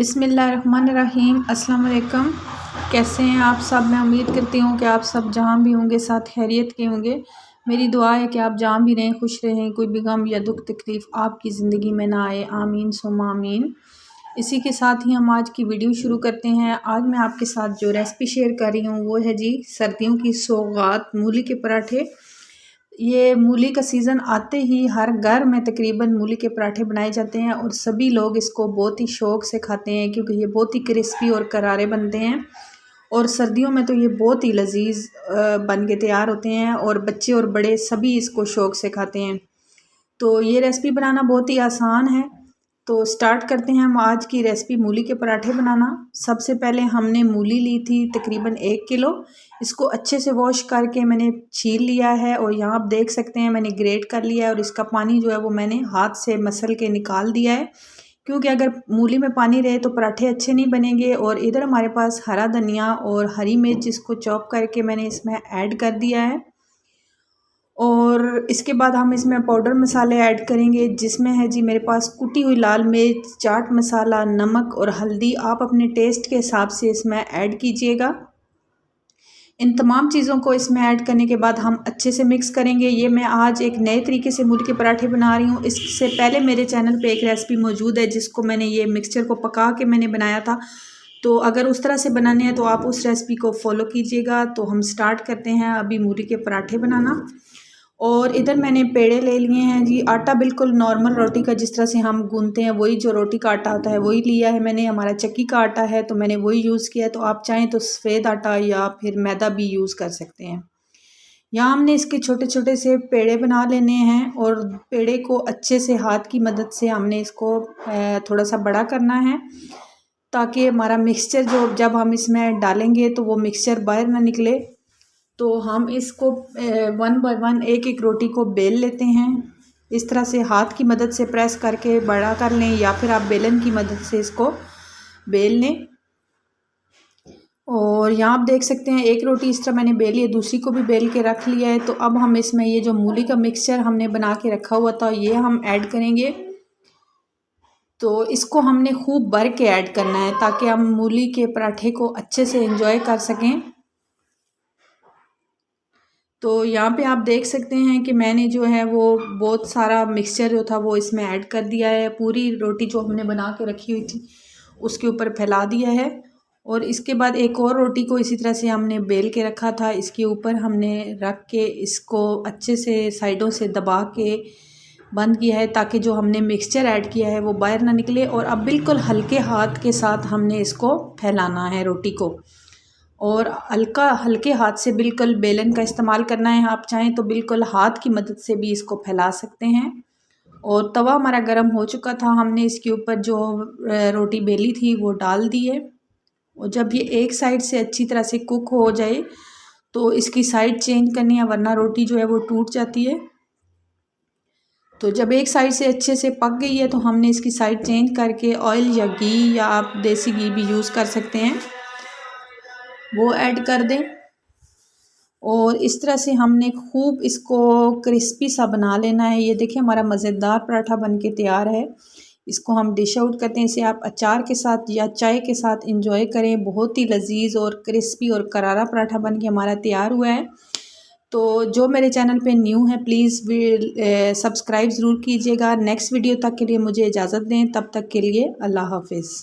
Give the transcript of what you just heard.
बिस्मिल्लाहिर्रहमानिर्रहीम। अस्सलाम वालेकुम। कैसे हैं आप सब? मैं उम्मीद करती हूँ कि आप सब जहाँ भी होंगे साथ खैरियत के होंगे। मेरी दुआ है कि आप जहाँ भी रहें खुश रहें, कोई भी गम या दुख तकलीफ़ आपकी ज़िंदगी में ना आए। आमीन सुम्मा आमीन। इसी के साथ ही हम आज की वीडियो शुरू करते हैं। आज मैं आपके साथ जो रेसिपी शेयर कर रही हूँ वो है जी सर्दियों की सौगात मूली के पराठे। ये मूली का सीज़न आते ही हर घर में तकरीबन मूली के पराठे बनाए जाते हैं और सभी लोग इसको बहुत ही शौक़ से खाते हैं क्योंकि ये बहुत ही क्रिस्पी और करारे बनते हैं। और सर्दियों में तो ये बहुत ही लजीज बन के तैयार होते हैं और बच्चे और बड़े सभी इसको शौक़ से खाते हैं। तो ये रेसिपी बनाना बहुत ही आसान है। तो स्टार्ट करते हैं हम आज की रेसिपी मूली के पराठे बनाना। सबसे पहले हमने मूली ली थी तकरीबन 1 किलो। इसको अच्छे से वॉश करके मैंने छील लिया है और यहाँ आप देख सकते हैं मैंने ग्रेट कर लिया है और इसका पानी जो है वो मैंने हाथ से मसल के निकाल दिया है, क्योंकि अगर मूली में पानी रहे तो पराठे अच्छे नहीं बनेंगे। और इधर हमारे पास हरा धनिया और हरी मिर्च, इसको चॉप करके मैंने इसमें ऐड कर दिया है। और इसके बाद हम इसमें पाउडर मसाले ऐड करेंगे, जिसमें है जी मेरे पास कुटी हुई लाल मिर्च, चाट मसाला, नमक और हल्दी। आप अपने टेस्ट के हिसाब से इसमें ऐड कीजिएगा। इन तमाम चीज़ों को इसमें ऐड करने के बाद हम अच्छे से मिक्स करेंगे। ये मैं आज एक नए तरीके से मूली के पराठे बना रही हूँ। इससे पहले मेरे चैनल पे एक रेसिपी मौजूद है जिसको मैंने ये मिक्सचर को पका के मैंने बनाया था। तो अगर उस तरह से बनाने हैं तो आप उस रेसिपी को फॉलो कीजिएगा। तो हम स्टार्ट करते हैं अभी मूली के पराठे बनाना। और इधर मैंने पेड़े ले लिए हैं जी। आटा बिल्कुल नॉर्मल रोटी का जिस तरह से हम गूंथते हैं वही जो रोटी का आटा होता है वही लिया है मैंने। हमारा चक्की का आटा है तो मैंने वही यूज़ किया है। तो आप चाहें तो सफ़ेद आटा या फिर मैदा भी यूज़ कर सकते हैं। यहाँ हमने इसके छोटे छोटे से पेड़े बना लेने हैं और पेड़े को अच्छे से हाथ की मदद से हमने इसको थोड़ा सा बड़ा करना है, ताकि हमारा मिक्सचर जो जब हम इसमें डालेंगे तो वो मिक्सचर बाहर ना निकले। तो हम इसको 1 बाय 1 एक एक रोटी को बेल लेते हैं। इस तरह से हाथ की मदद से प्रेस करके बड़ा कर लें या फिर आप बेलन की मदद से इसको बेल लें। और यहाँ आप देख सकते हैं एक रोटी इस तरह मैंने बेली है, दूसरी को भी बेल के रख लिया है। तो अब हम इसमें ये जो मूली का मिक्सचर हमने बना के रखा हुआ था ये हम ऐड करेंगे। तो इसको हमने खूब भर के ऐड करना है ताकि हम मूली के पराठे को अच्छे से एंजॉय कर सकें। तो यहाँ पे आप देख सकते हैं कि मैंने जो है वो बहुत सारा मिक्सचर जो था वो इसमें ऐड कर दिया है। पूरी रोटी जो हमने बना के रखी हुई थी उसके ऊपर फैला दिया है। और इसके बाद एक और रोटी को इसी तरह से हमने बेल के रखा था, इसके ऊपर हमने रख के इसको अच्छे से साइडों से दबा के बंद किया है ताकि जो हमने मिक्सचर ऐड किया है वो बाहर ना निकले। और अब बिल्कुल हल्के हाथ के साथ हमने इसको फैलाना है रोटी को, और हल्के हाथ से बिल्कुल बेलन का इस्तेमाल करना है। आप चाहें तो बिल्कुल हाथ की मदद से भी इसको फैला सकते हैं। और तवा हमारा गर्म हो चुका था, हमने इसके ऊपर जो रोटी बेली थी वो डाल दी है। और जब ये एक साइड से अच्छी तरह से कुक हो जाए तो इसकी साइड चेंज करनी है, वरना रोटी जो है वो टूट जाती है। तो जब एक साइड से अच्छे से पक गई है तो हमने इसकी साइड चेंज करके ऑयल या घी या आप देसी घी भी यूज़ कर सकते हैं वो ऐड कर दें। और इस तरह से हमने खूब इसको क्रिस्पी सा बना लेना है। ये देखिए हमारा मज़ेदार पराठा बन के तैयार है। इसको हम डिश आउट करते हैं। इसे आप अचार के साथ या चाय के साथ इंजॉय करें। बहुत ही लजीज और क्रिस्पी और करारा पराठा बन के हमारा तैयार हुआ है। तो जो मेरे चैनल पे न्यू है प्लीज़ सब्सक्राइब ज़रूर कीजिएगा। नेक्स्ट वीडियो तक के लिए मुझे इजाज़त दें, तब तक के लिए अल्लाह हाफिज़।